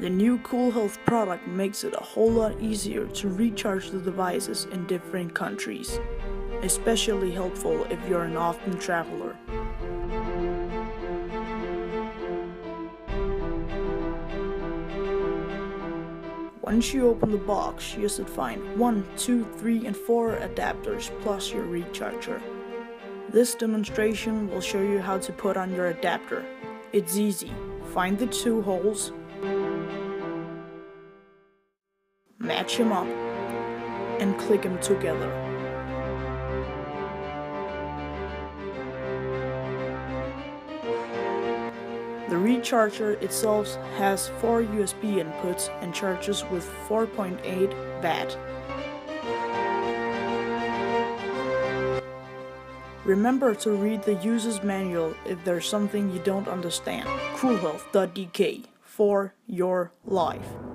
The new Cool Health product makes it a whole lot easier to recharge the devices in different countries, especially helpful if you're an often traveler. Once you open the box, you should find 1, 2, 3 and 4 adapters plus your recharger. This demonstration will show you how to put on your adapter. It's easy. Find the 2 holes, match them up, and click them together. The recharger itself has 4 USB inputs and charges with 4.8 Watt. Remember to read the user's manual if there's something you don't understand. coolhealth.dk for your life.